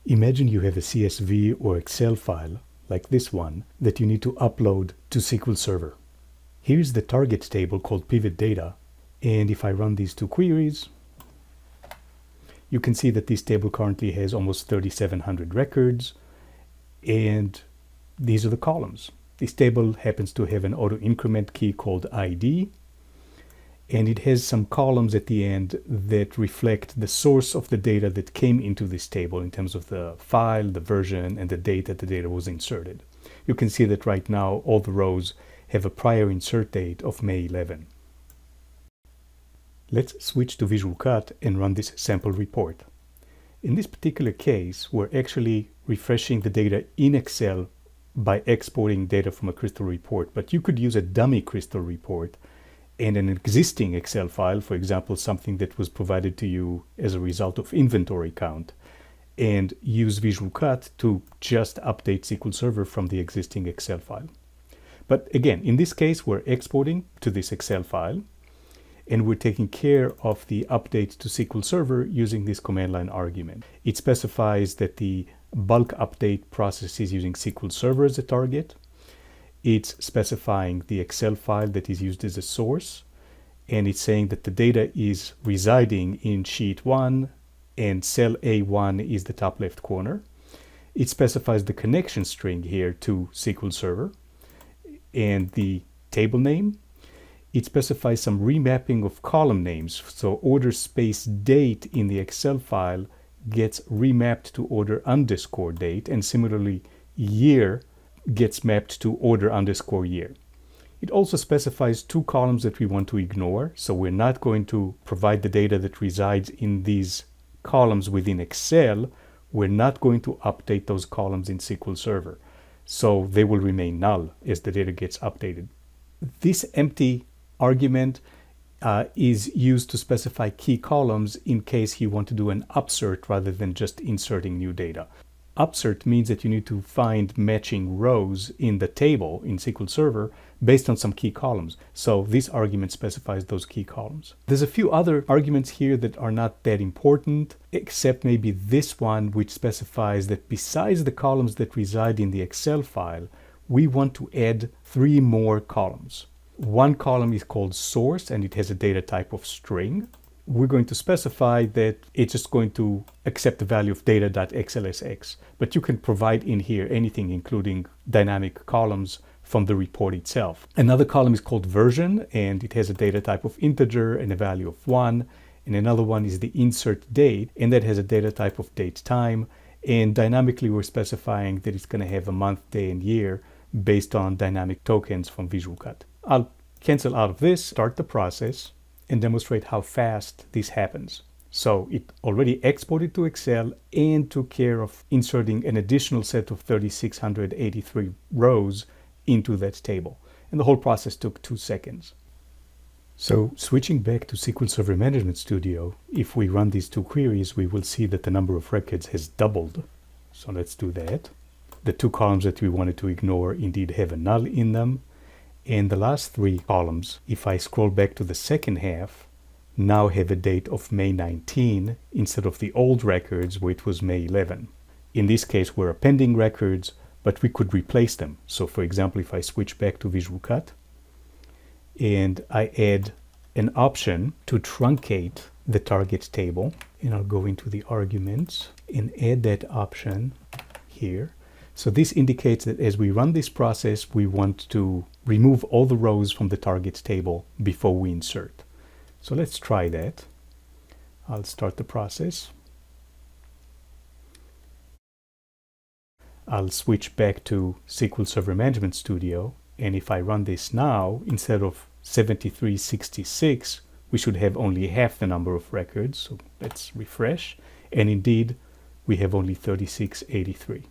Imagine you have a CSV or Excel file, like this one, that you need to upload to SQL Server. Here's the target table called pivot data, and if I run these two queries, you can see that this table currently has almost 3,700 records, and these are the columns. This table happens to have an auto increment key called ID, and it has some columns at the end that reflect the source of the data that came into this table in terms of the file, the version, and the date that the data was inserted. You can see that right now all the rows have a prior insert date of May 11. Let's switch to Visual Cut and run this sample report. In this particular case, we're actually refreshing the data in Excel by exporting data from a crystal report, but you could use a dummy crystal report and an existing Excel file, for example, something that was provided to you as a result of inventory count, and use Visual Cut to just update SQL Server from the existing Excel file. But again, in this case, we're exporting to this Excel file, and we're taking care of the update to SQL Server using this command line argument. It specifies that the bulk update process is using SQL Server as a target. It's specifying the Excel file that is used as a source, and it's saying that the data is residing in sheet 1 and cell A1 is the top left corner. It specifies the connection string here to SQL Server and the table name. It specifies some remapping of column names, so order space date in the Excel file gets remapped to order underscore date, and similarly year gets mapped to order underscore year. It also specifies two columns that we want to ignore, so we're not going to provide the data that resides in these columns within Excel. We're not going to update those columns in SQL Server, so they will remain null as the data gets updated. This empty argument is used to specify key columns in case you want to do an upsert rather than just inserting new data. Upsert means that you need to find matching rows in the table in SQL Server based on some key columns. So this argument specifies those key columns. There's a few other arguments here that are not that important, except maybe this one, which specifies that besides the columns that reside in the Excel file, we want to add 3 more columns. One column is called source, and it has a data type of string. We're going to specify that it's just going to accept the value of data.xlsx, but you can provide in here anything, including dynamic columns from the report itself. Another column is called version, and it has a data type of integer and a value of 1. And another one is the insert date, and that has a data type of date time. And dynamically, we're specifying that it's going to have a month, day, and year based on dynamic tokens from Visual Cut. I'll cancel out of this, start the process, and demonstrate how fast this happens. So it already exported to Excel and took care of inserting an additional set of 3,683 rows into that table. And the whole process took 2 seconds. So switching back to SQL Server Management Studio, if we run these 2 queries, we will see that the number of records has doubled. So let's do that. The 2 columns that we wanted to ignore indeed have a null in them. And the last 3 columns, if I scroll back to the second half, now have a date of May 19 instead of the old records where it was May 11. In this case, we're appending records, but we could replace them. So for example, if I switch back to Visual Cut and I add an option to truncate the target table, and I'll go into the arguments and add that option here. So this indicates that as we run this process, we want to remove all the rows from the target table before we insert. So let's try that. I'll start the process. I'll switch back to SQL Server Management Studio, and if I run this now, instead of 7366, we should have only half the number of records. So let's refresh, and indeed we have only 3683.